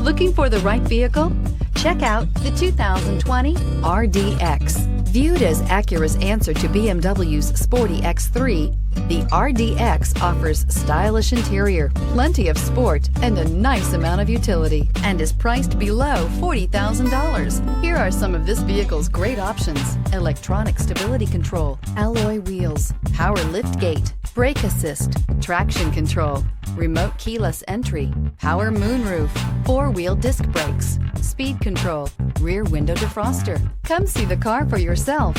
Looking for the right vehicle? Check out the 2020 RDX. Viewed as Acura's answer to BMW's sporty X3, the RDX offers stylish interior, plenty of sport, and a nice amount of utility, and is priced below $40,000. Here are some of this vehicle's great options: electronic stability control, alloy wheels, power liftgate, brake assist, traction control, remote keyless entry, power moonroof, four-wheel disc brakes, speed control, rear window defroster. Come see the car for yourself.